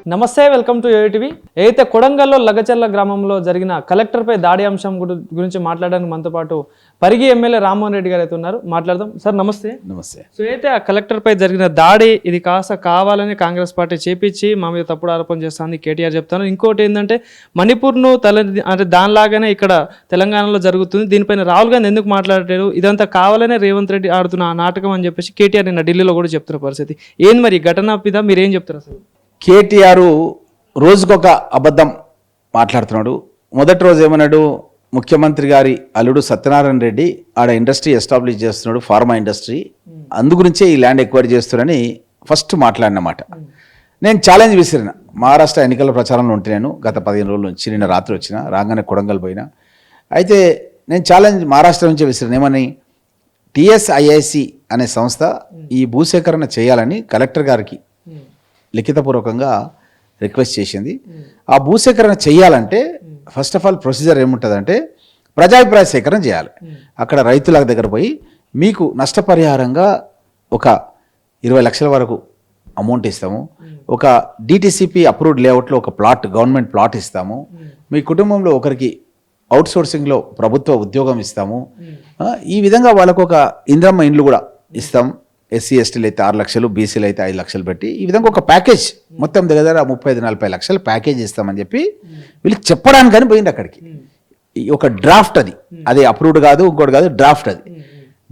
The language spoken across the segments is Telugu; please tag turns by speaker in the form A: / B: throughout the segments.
A: నమస్తే, వెల్కమ్ టు ఏటీవీ. అయితే కొడంగల్లో లగచర్ల గ్రామంలో జరిగిన కలెక్టర్పై దాడి అంశం గురించి మాట్లాడడానికి మనతో పాటు పరిగి ఎమ్మెల్యే రామ్మోహన్ రెడ్డి గారు అయితే ఉన్నారు. మాట్లాడదాం. సార్ నమస్తే.
B: నమస్తే.
A: సో అయితే ఆ కలెక్టర్పై జరిగిన దాడి ఇది కాస్త కావాలని కాంగ్రెస్ పార్టీ చేపించి మా మీద తప్పుడు ఆరోపణ చేస్తుంది కేటీఆర్ చెప్తాను. ఇంకోటి ఏంటంటే మణిపూర్ను అంటే దానిలాగానే ఇక్కడ తెలంగాణలో జరుగుతుంది, దీనిపైన రాహుల్ గాంధీ ఎందుకు మాట్లాడారు, ఇదంతా కావాలనే రేవంత్ రెడ్డి ఆడుతున్న నాటకం అని చెప్పేసి కేటీఆర్ నిన్న ఢిల్లీలో కూడా చెప్తున్న పరిస్థితి ఏంది. మరి ఘటన మీద మీరేం చెప్తారు? అసలు
B: కేటీఆర్ రోజుకొక అబద్ధం మాట్లాడుతున్నాడు. మొదటి రోజు ఏమన్నాడు, ముఖ్యమంత్రి గారి అల్లుడు సత్యనారాయణ రెడ్డి ఆడ ఇండస్ట్రీ ఎస్టాబ్లిష్ చేస్తున్నాడు, ఫార్మా ఇండస్ట్రీ, అందుగురించే ఈ ల్యాండ్ ఎక్వైర్ చేస్తున్నారని ఫస్ట్ మాట్లాడినమాట. నేను ఛాలెంజ్ విసిరిన, మహారాష్ట్ర ఎన్నికల ప్రచారంలో ఉంటే నేను గత 15 రోజుల నుంచి, నిన్న రాత్రి వచ్చిన, రాగానే కొడంగల్ పోయినా. అయితే నేను ఛాలెంజ్ మహారాష్ట్ర నుంచే విసిరిన, ఏమని, టిఎస్ఐఐసి అనే సంస్థ ఈ భూసేకరణ చేయాలని కలెక్టర్ గారికి లిఖితపూర్వకంగా రిక్వెస్ట్ చేసింది. ఆ భూసేకరణ చేయాలంటే ఫస్ట్ ఆఫ్ ఆల్ ప్రొసీజర్ ఏముంటుందంటే ప్రజాభిప్రాయ సేకరణ చేయాలి. అక్కడ రైతుల దగ్గర పోయి మీకు నష్టపరిహారంగా ఒక 20 లక్షల వరకు అమౌంట్ ఇస్తాము, ఒక డిటిసిపి అప్రూవ్డ్ లేఅవుట్లో ఒక ప్లాట్, గవర్నమెంట్ ప్లాట్ ఇస్తాము, మీ కుటుంబంలో ఒకరికి అవుట్సోర్సింగ్లో ప్రభుత్వ ఉద్యోగం ఇస్తాము, ఈ విధంగా వాళ్ళకు ఒక ఇంద్రమ్మ ఇండ్లు కూడా ఇస్తాం, ఎస్సీ ఎస్టీలు అయితే 6 లక్షలు, బీసీలు అయితే 5 లక్షలు పెట్టి ఈ విధంగా ఒక ప్యాకేజ్ మొత్తం దగ్గర 35-40 లక్షలు ప్యాకేజ్ ఇస్తామని చెప్పి వీళ్ళకి చెప్పడానికని పోయింది అక్కడికి. ఒక డ్రాఫ్ట్ అది అప్రూవ్డ్ కాదు, ఇంకోటి కాదు, డ్రాఫ్ట్ అది.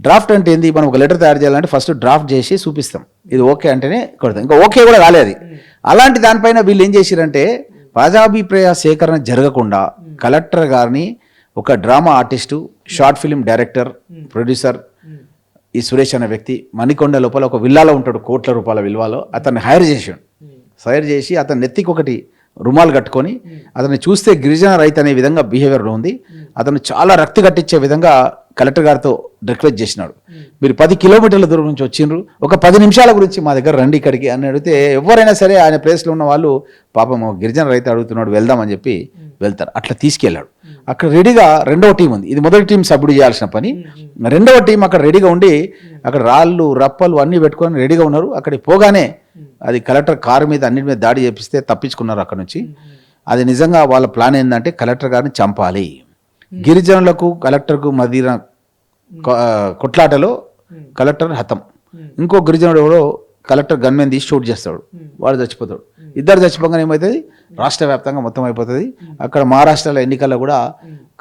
B: డ్రాఫ్ట్ అంటే ఏంది, మనం ఒక లెటర్ తయారు చేయాలంటే ఫస్ట్ డ్రాఫ్ట్ చేసి చూపిస్తాం, ఇది ఓకే అంటేనే కొడతాం, ఇంకా ఓకే కూడా కాలేదు. అలాంటి దానిపైన వీళ్ళు ఏం చేశారంటే ప్రజాభిప్రాయ సేకరణ జరగకుండా కలెక్టర్ గారిని ఒక drama artist, short film director, producer ఈ సురేష్ అనే వ్యక్తి మణికొండ లోపల ఒక విల్లాలో ఉంటాడు, కోట్ల రూపాయల విలువలో, అతన్ని హైర్ చేసి అతని నెత్తికి ఒకటి రుమాలు కట్టుకొని అతన్ని చూస్తే గిరిజన రైతు అనే విధంగా బిహేవియర్లో ఉంది. అతను చాలా రక్తి కట్టించే విధంగా కలెక్టర్ గారితో రిక్వెస్ట్ చేసినాడు, మీరు 10 కిలోమీటర్ల దూరం నుంచి వచ్చిండ్రు, ఒక 10 నిమిషాల గురించి మా దగ్గర రండి ఇక్కడికి అని అడిగితే ఎవరైనా సరే ఆయన ప్లేస్లో ఉన్న వాళ్ళు పాపం గిరిజన రైతు అడుగుతున్నాడు వెళ్దామని చెప్పి వెళ్తారు. అట్లా తీసుకెళ్ళాడు. అక్కడ రెడీగా రెండవ టీం ఉంది, ఇది మొదటి టీం సభ్యుడు చేయాల్సిన పని, రెండవ టీం అక్కడ రెడీగా ఉండి అక్కడ రాళ్ళు రప్పలు అన్నీ పెట్టుకొని రెడీగా ఉన్నారు. అక్కడికి పోగానే అది కలెక్టర్ కారు మీద అన్నిటి మీద దాడి చేపిస్తే తప్పించుకున్నారు అక్కడ నుంచి. అది నిజంగా వాళ్ళ ప్లాన్ ఏంటంటే కలెక్టర్ గారిని చంపాలి. గిరిజనులకు కలెక్టర్కు మధ్య కొట్లాటలో కలెక్టర్ హతం, ఇంకో గిరిజనుడు ఎవరో కలెక్టర్ గన్మెన్ తీసి షూట్ చేస్తాడు, వాడు చచ్చిపోతాడు. ఇద్దరు చచ్చిపోగానే ఏమవుతుంది, రాష్ట్ర వ్యాప్తంగా మొత్తం అయిపోతుంది. అక్కడ మహారాష్ట్రలో ఎన్నికల్లో కూడా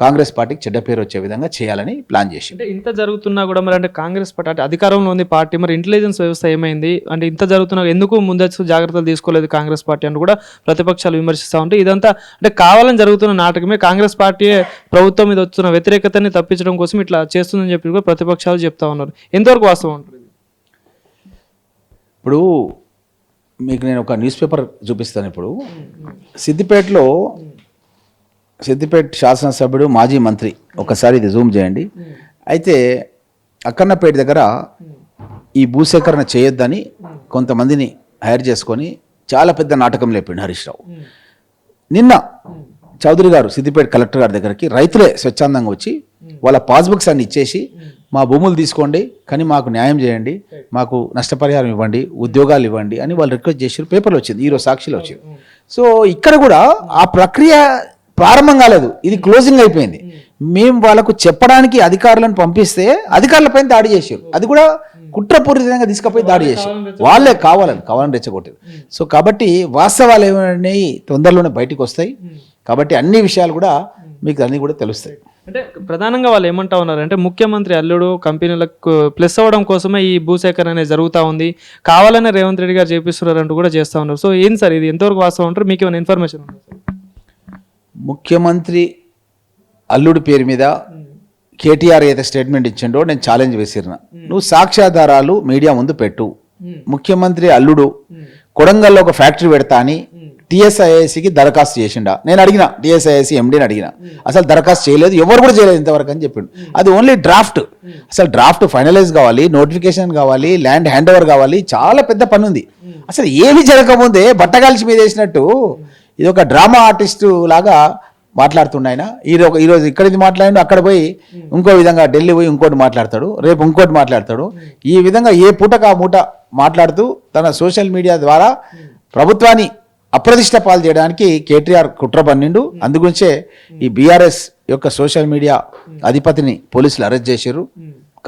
B: కాంగ్రెస్ పార్టీకి చెడ్డ పేరు వచ్చే విధంగా చేయాలని ప్లాన్ చేసి.
A: అంటే ఇంత జరుగుతున్నా కూడా మరి అంటే కాంగ్రెస్ పార్టీ అంటే అధికారంలో ఉంది పార్టీ, మరి ఇంటెలిజెన్స్ వ్యవస్థ ఏమైంది అంటే ఇంత జరుగుతున్నా ఎందుకు ముందస్తు జాగ్రత్తలు తీసుకోలేదు కాంగ్రెస్ పార్టీ అని కూడా ప్రతిపక్షాలు విమర్శిస్తూ ఉంటాయి. ఇదంతా అంటే కావాలని జరుగుతున్న నాటకమే, కాంగ్రెస్ పార్టీ ప్రభుత్వం మీద వస్తున్న వ్యతిరేకతని తప్పించడం కోసం ఇట్లా చేస్తుందని చెప్పి కూడా ప్రతిపక్షాలు చెప్తా ఉన్నారు. ఎంతవరకు వాస్తవం ఉంటుంది?
B: ఇప్పుడు మీకు నేను ఒక న్యూస్ పేపర్ చూపిస్తాను. ఇప్పుడు సిద్దిపేట శాసనసభ్యుడు మాజీ మంత్రి, ఒకసారి ఇది జూమ్ చేయండి. అయితే అక్కన్నపేట దగ్గర ఈ భూసేకరణ చేయొద్దని కొంతమందిని హైర్ చేసుకొని చాలా పెద్ద నాటకం లేపిండు హరీష్ రావు. నిన్న చౌదరి గారు సిద్దిపేట కలెక్టర్ గారి దగ్గరికి రైతులే స్వచ్ఛందంగా వచ్చి వాళ్ళ పాస్బుక్స్ అన్ని ఇచ్చేసి మా భూములు తీసుకోండి కానీ మాకు న్యాయం చేయండి, మాకు నష్టపరిహారం ఇవ్వండి, ఉద్యోగాలు ఇవ్వండి అని వాళ్ళు రిక్వెస్ట్ చేసారు. పేపర్లో వచ్చింది, ఈరోజు సాక్షిలో వచ్చింది. సో ఇక్కడ కూడా ఆ ప్రక్రియ ప్రారంభం కాలేదు, ఇది క్లోజింగ్ అయిపోయింది. మేము వాళ్ళకు చెప్పడానికి అధికారులను పంపిస్తే అధికారులపైన దాడి చేశారు, అది కూడా కుట్రపూరితంగా తీసుకుపోయి దాడి చేశారు, వాళ్ళే కావాలని రెచ్చగొట్టారు. సో కాబట్టి వాస్తవాలు ఏమైనా తొందరలోనే బయటకు వస్తాయి. కాబట్టి అన్ని విషయాలు కూడా మీకు అన్నీ కూడా తెలుస్తాయి.
A: అంటే ప్రధానంగా వాళ్ళు ఏమంటా ఉన్నారు అంటే ముఖ్యమంత్రి అల్లుడు కంపెనీలకు ప్లస్ అవ్వడం కోసమే ఈ భూసేకరణ అనేది జరుగుతూ ఉంది, కావాలనే రేవంత్ రెడ్డి గారు చేపిస్తున్నారు అంటూ కూడా చేస్తూ ఉన్నారు. సో ఏంటి సార్ ఇది, ఎంతవరకు వాస్తవం ఉంటారు, మీకు ఏమైనా ఇన్ఫర్మేషన్ ఉందా?
B: ముఖ్యమంత్రి అల్లుడి పేరు మీద కేటీఆర్ ఏదైతే స్టేట్మెంట్ ఇచ్చిండో నేను ఛాలెంజ్ వేసిరిన, నువ్వు సాక్ష్యాధారాలు మీడియా ముందు పెట్టు. ముఖ్యమంత్రి అల్లుడు కొడంగల్లో ఒక ఫ్యాక్టరీ పెడతా అని టిఎస్ఐఐసికి దరఖాస్తు చేసిండా? నేను అడిగిన, టిఎస్ఐఐసి ఎండీని అడిగిన, అసలు దరఖాస్తు చేయలేదు, ఎవరు కూడా చేయలేదు ఇంతవరకు అని చెప్పిండు. అది ఓన్లీ డ్రాఫ్ట్, అసలు డ్రాఫ్ట్ ఫైనలైజ్ కావాలి, నోటిఫికేషన్ కావాలి, ల్యాండ్ హ్యాండ్ ఓవర్ కావాలి, చాలా పెద్ద పని ఉంది. అసలు ఏమి జరగకముందే బట్టగాల్చి మీద వేసినట్టు ఇది ఒక డ్రామా ఆర్టిస్టు లాగా మాట్లాడుతున్నాయన. ఈరోజు ఇక్కడిది మాట్లాడి అక్కడ పోయి ఇంకో విధంగా ఢిల్లీ పోయి ఇంకోటి మాట్లాడతాడు, రేపు ఇంకోటి మాట్లాడతాడు. ఈ విధంగా ఏ పూటకు ఆ మూట మాట్లాడుతూ తన సోషల్ మీడియా ద్వారా ప్రభుత్వాన్ని అప్రతిష్ట పాలు చేయడానికి కేటీఆర్ కుట్ర పన్నిండు. అందుగురించే ఈ బీఆర్ఎస్ యొక్క సోషల్ మీడియా అధిపతిని పోలీసులు అరెస్ట్ చేశారు.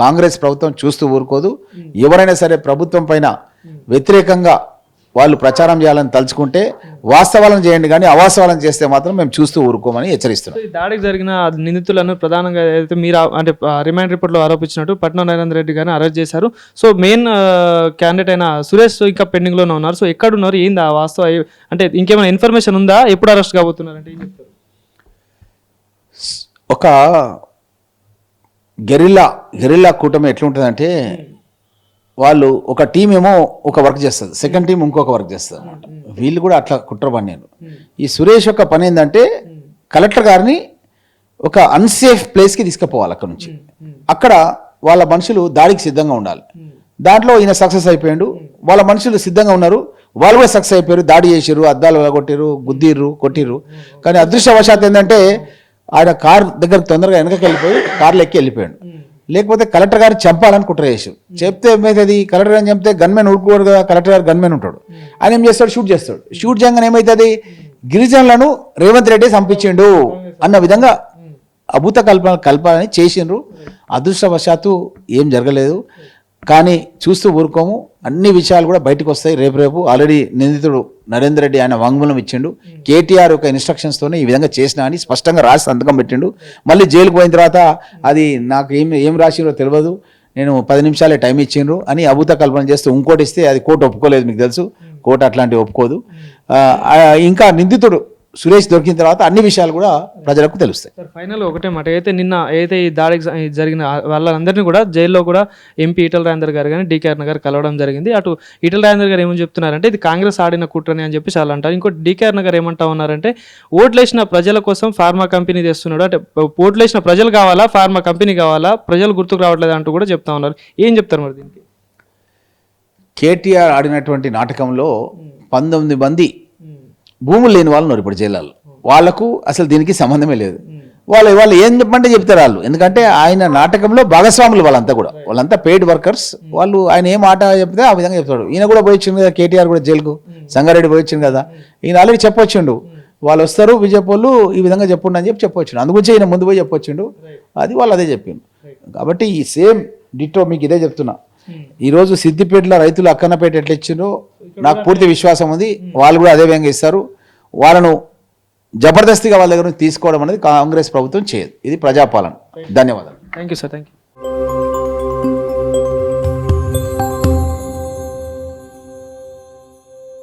B: కాంగ్రెస్ ప్రభుత్వం చూస్తూ ఊరుకోదు. ఎవరైనా సరే ప్రభుత్వం పైన వ్యతిరేకంగా వాళ్ళు ప్రచారం చేయాలని తలుచుకుంటే వాస్తవాలను చేయండి, కానీ అవాస్తవాలను చేస్తే మాత్రం మేము చూస్తూ ఊరుకోమని హెచ్చరిస్తున్నాం.
A: ఈ దాడికి జరిగిన నిందితులను ప్రధానంగా ఏదైతే మీరు అంటే రిమాండ్ రిపోర్ట్లో ఆరోపించినట్టు పట్నం నరేంద్ర రెడ్డి గారిని అరెస్ట్ చేశారు. సో మెయిన్ క్యాండిడేట్ అయిన సురేష్ ఇంకా పెండింగ్లోనే ఉన్నారు. సో ఎక్కడున్నారు, ఏంది ఆ వాస్తవ అంటే ఇంకేమైనా ఇన్ఫర్మేషన్ ఉందా, ఎప్పుడు అరెస్ట్ కాబోతున్నారు అంటే ఏం చెప్తారు?
B: ఒక గెరిల్లా కూటమి ఎట్లుంటుందంటే వాళ్ళు ఒక టీం ఏమో ఒక వర్క్ చేస్తుంది, సెకండ్ టీం ఇంకొక వర్క్ చేస్తుంది అనమాట. వీళ్ళు కూడా అట్లా కుట్ర పన్నాను. ఈ సురేష్ యొక్క పని ఏంటంటే కలెక్టర్ గారిని ఒక అన్సేఫ్ ప్లేస్కి తీసుకుపోవాలి. అక్కడ నుంచి అక్కడ వాళ్ళ మనుషులు దాడికి సిద్ధంగా ఉండాలి. దాంట్లో ఈయన సక్సెస్ అయిపోయాడు. వాళ్ళ మనుషులు సిద్ధంగా ఉన్నారు, వాళ్ళు కూడా సక్సెస్ అయిపోయారు. దాడి చేసారు, అద్దాలు కొట్టిరు, గుద్దిర్రు, కొట్టిర్రు. కానీ అదృష్టవశాత్ ఏంటంటే ఆయన కార్ దగ్గర తొందరగా వెనకకి వెళ్ళిపోయి కార్లు ఎక్కి వెళ్ళిపోయాడు. లేకపోతే కలెక్టర్ గారిని చంపాలని కుట్ర చేసారు. చెప్తే ఏమవుతుంది, కలెక్టర్ గారిని చంపితే గన్మెన్ ఊరుకోడు కదా, కలెక్టర్ గారు గన్మెన్ ఉంటాడు. ఆయన ఏం చేస్తాడు, షూట్ చేస్తాడు. షూట్ చేయగానే ఏమవుతుంది, గిరిజనులను రేవంత్ రెడ్డి చంపించిండు అన్న విధంగా అభూత కల్పాలని చేసిండ్రు. అదృష్టవశాత్తు ఏం జరగలేదు. కానీ చూస్తూ ఊరుకోము, అన్ని విషయాలు కూడా బయటకు వస్తాయి. రేపు ఆల్రెడీ నిందితుడు నరేందర్ రెడ్డి ఆయన వాంగ్మూలం ఇచ్చిండు. కేటీఆర్ యొక్క ఇన్స్ట్రక్షన్స్తోనే ఈ విధంగా చేసినా అని స్పష్టంగా రాసి సంతకం పెట్టిండు. మళ్ళీ జైలుకు పోయిన తర్వాత అది నాకు ఏం రాసిండ్రో తెలియదు, నేను 10 నిమిషాలే టైం ఇచ్చిండ్రు అని అభూత కల్పన చేస్తూ ఇంకోటి ఇస్తే అది కోర్టు ఒప్పుకోలేదు. మీకు తెలుసు, కోర్టు అట్లాంటివి ఒప్పుకోదు. ఇంకా నిందితుడు సురేష్ దొరికిన తర్వాత అన్ని విషయాలు కూడా ప్రజలకు తెలుస్తాయి.
A: సార్ ఫైనల్ ఒకటే మాట, అయితే ఈ దాడికి జరిగిన వాళ్ళందరినీ కూడా జైల్లో కూడా ఎంపీ ఈటల రాజేందర్ గారు కానీ డీకే అరుణ గారు కలవడం జరిగింది. అటు ఈటల రాజేందర్ గారు ఏమని చెప్తున్నారంటే ఇది కాంగ్రెస్ ఆడిన కుట్రని అని చెప్పి చాలా అంటారు. ఇంకోటి డీకే అరుణ గారు ఏమంటా ఉన్నారంటే ఓట్లేసిన ప్రజల కోసం ఫార్మా కంపెనీ తెస్తున్నాడు, అంటే ఓట్లేసిన ప్రజలు కావాలా, ఫార్మా కంపెనీ కావాలా, ప్రజలు గుర్తుకు రావట్లేదు అంటూ కూడా చెప్తా ఉన్నారు. ఏం చెప్తారు మరి దీనికి?
B: కేటీఆర్ ఆడినటువంటి నాటకంలో 19 మంది భూములు లేని వాళ్ళు ఉన్నారు ఇప్పుడు జైల్లో. వాళ్లకు అసలు దీనికి సంబంధమే లేదు. వాళ్ళు ఏం చెప్పమంటే చెప్తారు వాళ్ళు. ఎందుకంటే ఆయన నాటకంలో భాగస్వాములు వాళ్ళంతా పెయిడ్ వర్కర్స్. వాళ్ళు ఆయన ఏం మాట చెప్తే ఆ విధంగా చెప్తాడు. ఈయన కూడా పోయించిండు కదా, కేటీఆర్ కూడా జైలుకు, సంగారెడ్డి పోయించిండు కదా, ఈయన ఆల్రెడీ చెప్పొచ్చిండు. వాళ్ళు వస్తారు బీజేపీ ఈ విధంగా చెప్పుండు అని చెప్పొచ్చిండు. అందుగురించి ఈయన ముందు పోయి చెప్పొచ్చిండు. అది వాళ్ళు అదే చెప్పిండు. కాబట్టి ఈ సేమ్ డిటో మీకు ఇదే చెప్తున్నా. ఈరోజు సిద్దిపేటలో రైతులు అక్కన్నపేట ఎట్లా ఇచ్చిండ్రో నాకు పూర్తి విశ్వాసం ఉంది, వాళ్ళు కూడా అదే విధంగా ఇస్తారు. వాళ్ళను జబర్దస్తిగా వాళ్ళ దగ్గర నుంచి తీసుకోవడం అనేది కాంగ్రెస్ ప్రభుత్వం చేయదు. ఇది ప్రజాపాలన. ధన్యవాదాలు.
A: Thank you sir. Thank you.